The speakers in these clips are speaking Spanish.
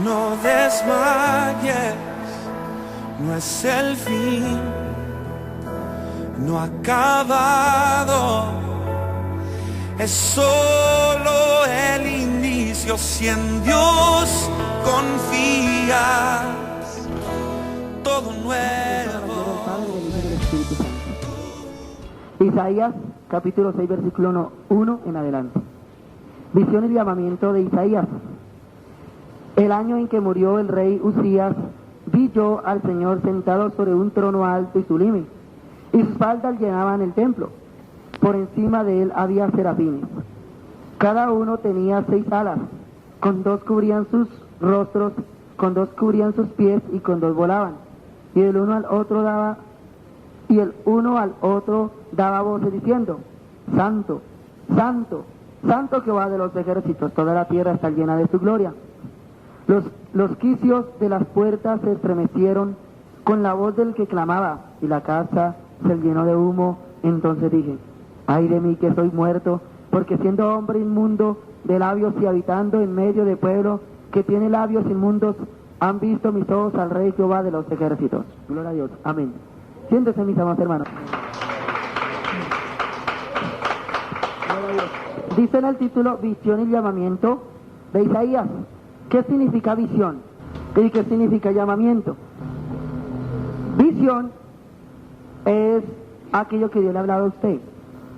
No desmayes, no es el fin, no ha acabado, es solo el inicio. Si en Dios confías, todo nuevo. Isaías capítulo 6 versículo 1 en adelante. Visión y llamamiento de Isaías. El año en que murió el rey Usías, vi yo al Señor sentado sobre un trono alto y sublime, y sus faldas llenaban el templo. Por encima de él había serafines. Cada uno tenía 6 alas, con 2 cubrían sus rostros, con 2 cubrían sus pies y con 2 volaban. Y el uno al otro daba voces diciendo: Santo, Santo, Santo Jehová de los ejércitos, toda la tierra está llena de su gloria. Los quicios de las puertas se estremecieron con la voz del que clamaba, y la casa se llenó de humo. Entonces dije: ay de mí que soy muerto, porque siendo hombre inmundo de labios y habitando en medio de pueblo que tiene labios inmundos, han visto mis ojos al Rey Jehová de los ejércitos. Gloria a Dios. Amén. Siéntense, mis amados hermanos. Dice en el título: visión y llamamiento de Isaías. ¿Qué significa visión? ¿Y qué significa llamamiento? Visión es aquello que Dios le ha hablado a usted,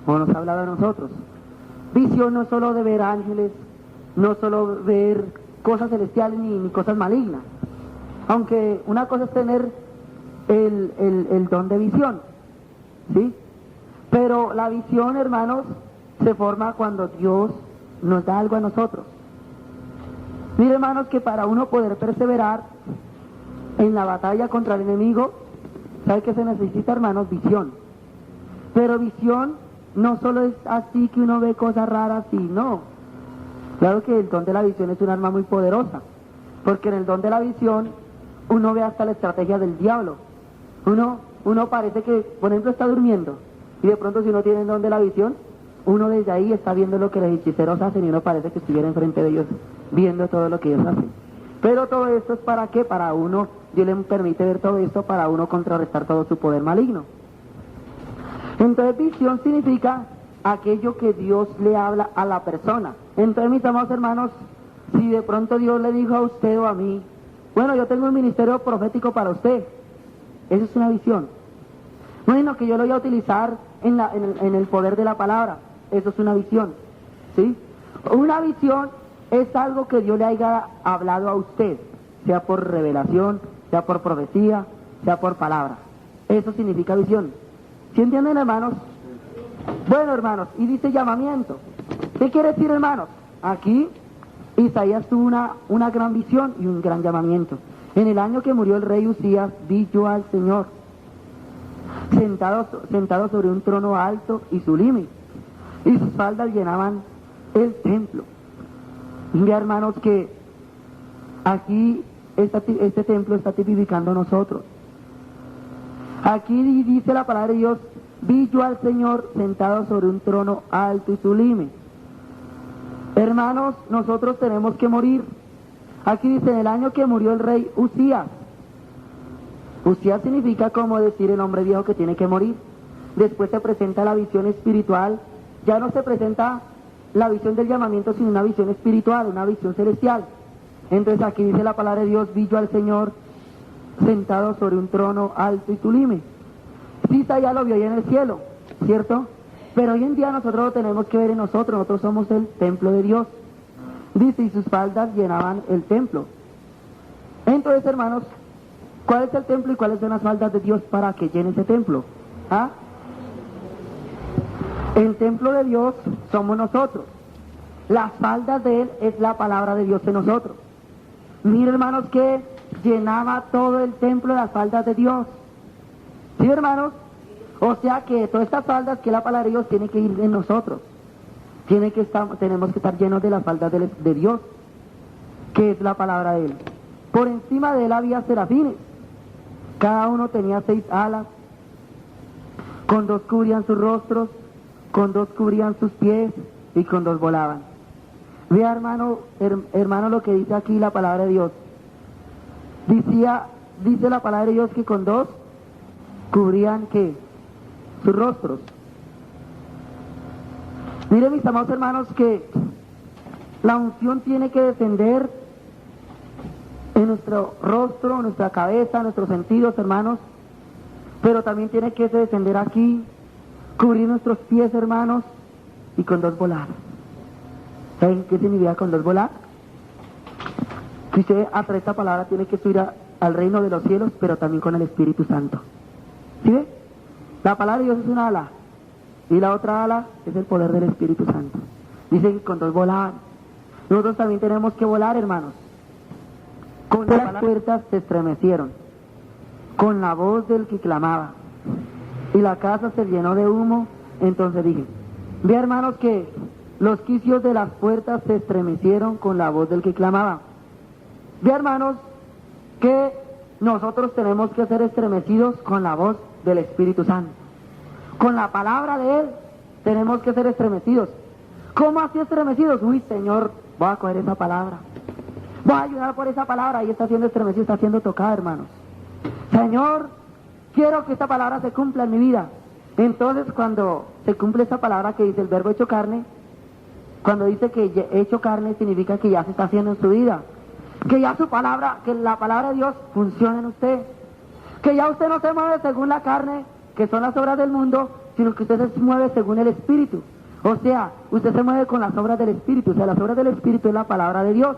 o nos ha hablado a nosotros. Visión no es solo de ver ángeles, no solo ver cosas celestiales ni cosas malignas. Aunque una cosa es tener el don de visión, ¿sí? Pero la visión, hermanos, se forma cuando Dios nos da algo a nosotros. Mire, hermanos, que para uno poder perseverar en la batalla contra el enemigo, ¿sabe que se necesita, hermanos? Visión. Pero visión no solo es así que uno ve cosas raras y no. Claro que el don de la visión es un arma muy poderosa, porque en el don de la visión uno ve hasta la estrategia del diablo. Uno parece que, por ejemplo, está durmiendo, y de pronto, si uno tiene el don de la visión, uno desde ahí está viendo lo que los hechiceros hacen, y uno parece que estuviera enfrente de ellos viendo todo lo que ellos hacen. Pero todo esto es para qué, para uno, Dios le permite ver todo esto para uno contrarrestar todo su poder maligno. Entonces, visión significa aquello que Dios le habla a la persona. Entonces, mis amados hermanos, si de pronto Dios le dijo a usted o a mí: bueno, yo tengo un ministerio profético para usted, eso es una visión. Bueno, que yo lo voy a utilizar en el poder de la palabra, eso es una visión, ¿sí? Una visión es algo que Dios le haya hablado a usted, sea por revelación, sea por profecía, sea por palabra. Eso significa visión. ¿Sí entienden, hermanos? Bueno, hermanos, y dice llamamiento. ¿Qué quiere decir, hermanos? Aquí Isaías tuvo una gran visión y un gran llamamiento. En el año que murió el rey Usías, vi yo al Señor sentado sobre un trono alto y sublime, y sus faldas llenaban el templo. Mira, hermanos, que aquí este templo está tipificando a nosotros. Aquí dice la palabra de Dios: vi yo al Señor sentado sobre un trono alto y sublime. Hermanos, nosotros tenemos que morir. Aquí dice: en el año que murió el rey Usías. Usías significa como decir el hombre viejo que tiene que morir. Después se presenta la visión espiritual. Ya no se presenta la visión del llamamiento, sino una visión espiritual, una visión celestial. Entonces aquí dice la palabra de Dios: vi yo al Señor sentado sobre un trono alto y sublime. Sí, ya lo vio ahí en el cielo, ¿cierto? Pero hoy en día nosotros lo tenemos que ver en nosotros somos el templo de Dios. Dice: y sus faldas llenaban el templo. Entonces, hermanos, ¿cuál es el templo y cuáles son las faldas de Dios para que llene ese templo? ¿Ah? El templo de Dios somos nosotros. Las faldas de Él es la palabra de Dios en nosotros. Miren, hermanos, que llenaba todo el templo de las faldas de Dios. ¿Sí, hermanos? O sea que todas estas faldas, que la palabra de Dios tiene que ir en nosotros. Tenemos que estar llenos de las faldas de Dios, que es la palabra de Él. Por encima de Él había serafines. Cada uno tenía 6 alas, con 2 cubrían sus rostros, con 2 cubrían sus pies y con 2 volaban. Vea, hermano, lo que dice aquí la palabra de Dios. Dice la palabra de Dios que con 2 cubrían ¿qué? Sus rostros. Miren, mis amados hermanos, que la unción tiene que descender en nuestro rostro, en nuestra cabeza, en nuestros sentidos, hermanos, pero también tiene que descender aquí, cubrir nuestros pies, hermanos, y con 2 volar. ¿Saben qué significa con 2 volar? Que usted a través de esta palabra tiene que subir al reino de los cielos, pero también con el Espíritu Santo. ¿Sí ve? La palabra de Dios es una ala, y la otra ala es el poder del Espíritu Santo. Dice que con 2 volaban. Nosotros también tenemos que volar, hermanos. Con las puertas se estremecieron, con la voz del que clamaba, y la casa se llenó de humo. Entonces dije, ve, hermanos, que los quicios de las puertas se estremecieron con la voz del que clamaba. Ve, hermanos, que nosotros tenemos que ser estremecidos con la voz del Espíritu Santo. Con la palabra de Él tenemos que ser estremecidos. ¿Cómo así estremecidos? Uy, Señor, voy a coger esa palabra. Voy a ayudar por esa palabra. Ahí está siendo estremecido, está siendo tocada, hermanos. Señor, quiero que esta palabra se cumpla en mi vida. Entonces, cuando se cumple esa palabra que dice el verbo hecho carne, cuando dice que hecho carne, significa que ya se está haciendo en su vida. Que ya su palabra, que la palabra de Dios funciona en usted. Que ya usted no se mueve según la carne, que son las obras del mundo, sino que usted se mueve según el Espíritu. O sea, usted se mueve con las obras del Espíritu. O sea, las obras del Espíritu es la palabra de Dios.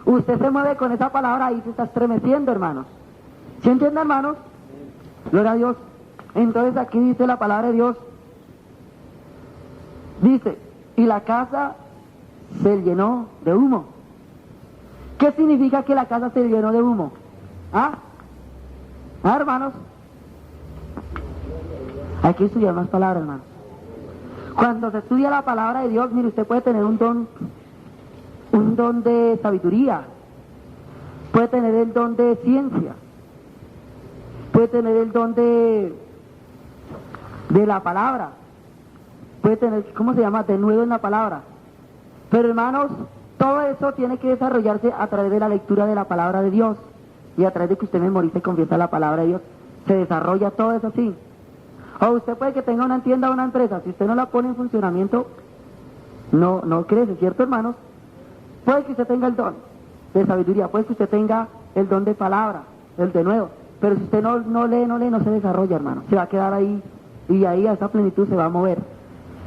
Usted se mueve con esa palabra y se está estremeciendo, hermanos. ¿Sí entiende, hermanos? Gloria a Dios. Entonces aquí dice la palabra de Dios. Dice, y la casa se llenó de humo. ¿Qué significa que la casa se llenó de humo? Hermanos. Hay que estudiar más palabras, hermanos. Cuando se estudia la palabra de Dios, mire, usted puede tener un don de sabiduría, puede tener el don de ciencia, puede tener el don de la palabra, puede tener, ¿cómo se llama?, de nuevo en la palabra. Pero, hermanos, todo eso tiene que desarrollarse a través de la lectura de la palabra de Dios y a través de que usted memorice y confiesa la palabra de Dios. Se desarrolla todo eso así. O usted puede que tenga una tienda o una empresa, si usted no la pone en funcionamiento, no crece, ¿cierto, hermanos? Puede que usted tenga el don de sabiduría, puede que usted tenga el don de palabra, el de nuevo, pero si usted no lee, no se desarrolla, hermano. Se va a quedar ahí, y ahí a esa plenitud se va a mover.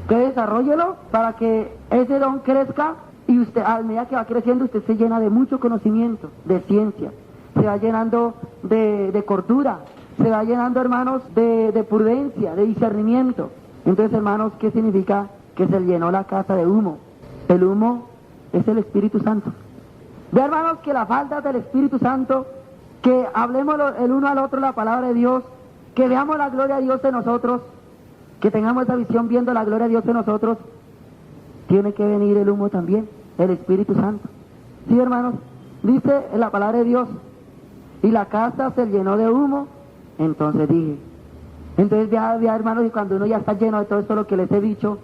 Entonces desarróllelo para que ese don crezca, y usted, a medida que va creciendo, usted se llena de mucho conocimiento, de ciencia, se va llenando de cordura, se va llenando, hermanos, de prudencia, de discernimiento. Entonces, hermanos, ¿qué significa que se llenó la casa de humo? El humo es el Espíritu Santo. Ve, hermanos, que la falta del Espíritu Santo, que hablemos el uno al otro la palabra de Dios, que veamos la gloria de Dios en nosotros, que tengamos esa visión viendo la gloria de Dios en nosotros, tiene que venir el humo también, el Espíritu Santo. Sí, hermanos, dice en la palabra de Dios, y la casa se llenó de humo. Entonces dije, ya, hermanos, y cuando uno ya está lleno de todo esto lo que les he dicho,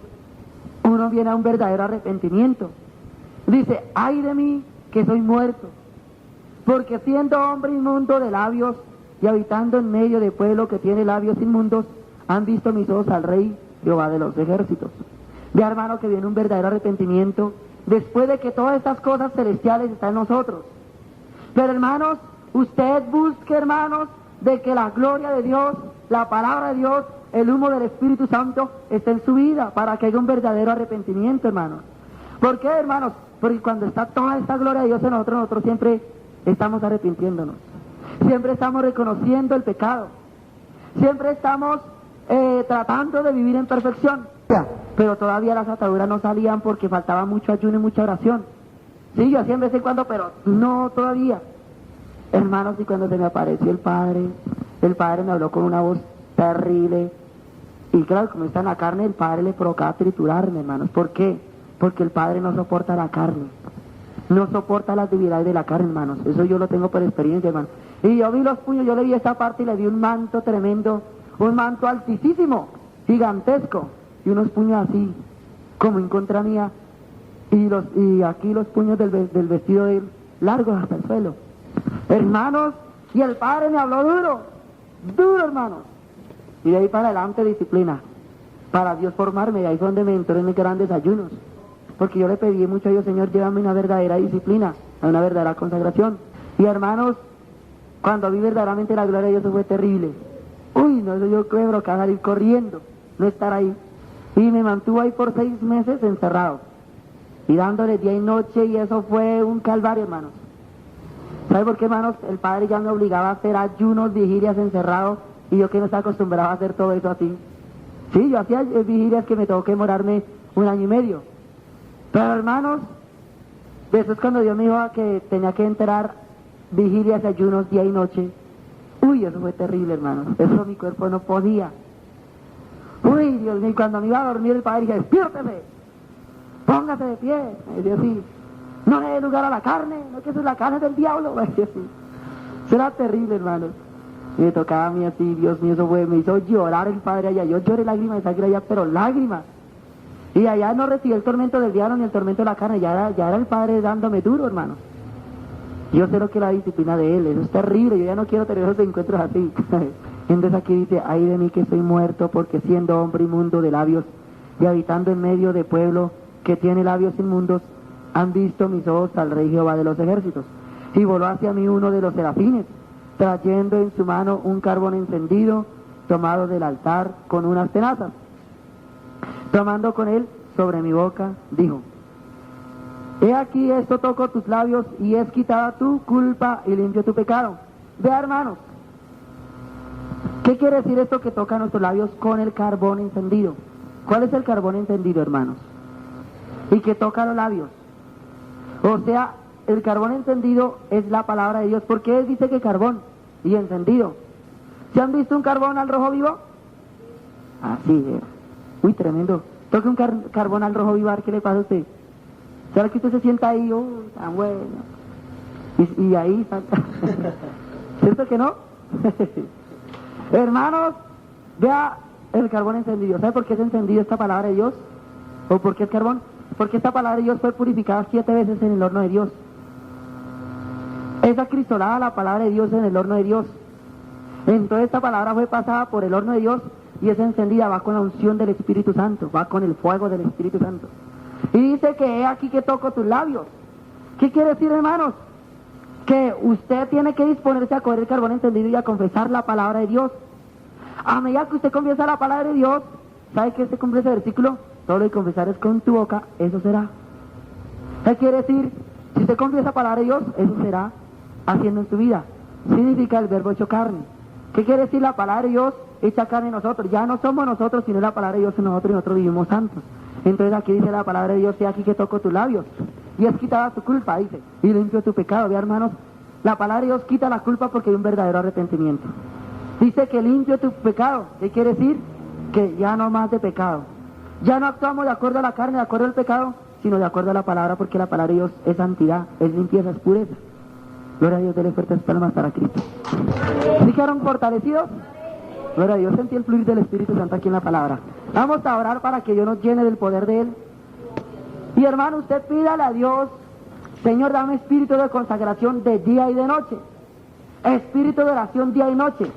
uno viene a un verdadero arrepentimiento. Dice, ay de mí que soy muerto, porque siendo hombre inmundo de labios y habitando en medio de pueblo que tiene labios inmundos, han visto mis ojos al Rey Jehová de los ejércitos. Ya, hermano, que viene un verdadero arrepentimiento después de que todas estas cosas celestiales están en nosotros. Pero, hermanos, usted busque, hermanos, de que la gloria de Dios, la palabra de Dios, el humo del Espíritu Santo esté en su vida para que haya un verdadero arrepentimiento, hermanos. ¿Por qué, hermanos? Porque cuando está toda esta gloria de Dios en nosotros siempre estamos arrepintiéndonos. Siempre estamos reconociendo el pecado. Siempre estamos tratando de vivir en perfección. Pero todavía las ataduras no salían porque faltaba mucho ayuno y mucha oración. Sí, yo hacía en vez en cuando, pero no todavía. Hermanos, y cuando se me apareció el Padre me habló con una voz terrible. Y claro, como está en la carne, el Padre le provocaba triturarme, hermanos. ¿Por qué? Porque el Padre no soporta la carne. No soporta las debilidades de la carne, hermanos. Eso yo lo tengo por experiencia, hermanos. Y yo vi los puños, yo le vi esta parte y le vi un manto tremendo, un manto altísimo, gigantesco, y unos puños así, como en contra mía, y aquí los puños del vestido de él, largos hasta el suelo. Hermanos, y el Padre me habló duro, duro, hermanos. Y de ahí para adelante disciplina, para Dios formarme, y ahí fue donde me entró en mis grandes ayunos. Porque yo le pedí mucho a Dios, Señor, llévame una verdadera disciplina, a una verdadera consagración. Y hermanos, cuando vi verdaderamente la gloria de Dios, eso fue terrible. Uy, no, eso yo creo que a salir corriendo, no estar ahí. Y me mantuvo ahí por 6 meses encerrado, y dándole día y noche, y eso fue un calvario, hermanos. ¿Sabe por qué, hermanos? El Padre ya me obligaba a hacer ayunos, vigilias encerrado, y yo que no estaba acostumbrado a hacer todo eso así. Sí, yo hacía vigilias que me tuvo que demorarme 1 año y medio. Pero, hermanos, eso es cuando Dios me dijo que tenía que entrar vigilias y ayunos día y noche. Uy, eso fue terrible, hermanos. Eso mi cuerpo no podía. Uy, Dios mío, cuando me iba a dormir el Padre dije, despiértese, póngase de pie. Me decía así, no le dé lugar a la carne, no que eso es la carne del diablo. Me decía así. Eso era terrible, hermanos. Y me tocaba a mí así, Dios mío, eso fue, me hizo llorar el Padre allá. Yo lloré lágrimas de sangre allá, pero lágrimas. Y allá no recibí el tormento del diablo ni el tormento de la carne, ya era el Padre dándome duro, hermanos. Yo sé lo que es la disciplina de Él, eso es terrible, yo ya no quiero tener esos encuentros así. Entonces aquí dice, ay de mí que soy muerto, porque siendo hombre inmundo de labios, y habitando en medio de pueblo que tiene labios inmundos, han visto mis ojos al Rey Jehová de los ejércitos. Y voló hacia mí uno de los serafines, trayendo en su mano un carbón encendido, tomado del altar con unas tenazas. Tomando con él sobre mi boca, dijo, he aquí esto toco tus labios y es quitada tu culpa y limpio tu pecado. Vea, hermanos, ¿qué quiere decir esto que toca nuestros labios con el carbón encendido? ¿Cuál es el carbón encendido, hermanos? Y que toca los labios. O sea, el carbón encendido es la palabra de Dios. ¿Por qué dice que carbón y encendido? ¿Se han visto un carbón al rojo vivo? Así es. Uy, tremendo. Toque un carbón al rojo vivo, a ver qué le pasa a usted. ¿Será que usted se sienta ahí? Tan bueno. Y ahí salta. ¿Cierto que no? Hermanos, vea el carbón encendido. ¿Sabe por qué es encendido esta palabra de Dios? ¿O por qué es carbón? Porque esta palabra de Dios fue purificada 7 veces en el horno de Dios. Es acristalada la palabra de Dios en el horno de Dios. Entonces esta palabra fue pasada por el horno de Dios y es encendida, va con la unción del Espíritu Santo, va con el fuego del Espíritu Santo. Y dice que he aquí que toco tus labios. ¿Qué quiere decir, hermanos? Que usted tiene que disponerse a coger el carbón encendido y a confesar la palabra de Dios. A medida que usted confiesa la palabra de Dios, ¿sabe qué se cumple ese versículo? Todo lo que confesares con tu boca, eso será. ¿Qué quiere decir? Si usted confiesa la palabra de Dios, eso será haciendo en su vida. Significa el verbo hecho carne. ¿Qué quiere decir la palabra de Dios hecha carne en nosotros? Ya no somos nosotros, sino la palabra de Dios en nosotros y nosotros vivimos santos. Entonces aquí dice la palabra de Dios, he aquí que toco tus labios y es quitada tu culpa, dice, y limpio tu pecado. Vea, hermanos, la palabra de Dios quita la culpa porque hay un verdadero arrepentimiento. Dice que limpio tu pecado. ¿Qué quiere decir? Que ya no más de pecado. Ya no actuamos de acuerdo a la carne, de acuerdo al pecado, sino de acuerdo a la palabra, porque la palabra de Dios es santidad, es limpieza, es pureza. Gloria a Dios, denle fuertes palmas para Cristo. ¿Sí quedaron fortalecidos? Gloria a Dios, sentí el fluir del Espíritu Santo aquí en la palabra. Vamos a orar para que Dios nos llene del poder de Él. Y hermano, usted pídale a Dios, Señor, dame espíritu de consagración de día y de noche. Espíritu de oración día y noche.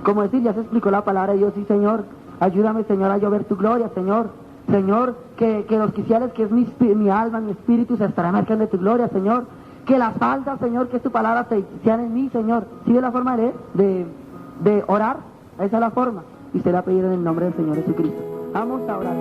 Como decir, ya se explicó la palabra de Dios, sí, Señor. Ayúdame, Señor, a yo ver tu gloria, Señor. Señor, que los quisieras, que es mi alma, mi espíritu, se estremezcan de tu gloria, Señor. Que las faltas, Señor, que tu palabra sean en mí, Señor. ¿Sigue la forma de orar? Esa es la forma. Y se la pedir en el nombre del Señor Jesucristo. Vamos a orar.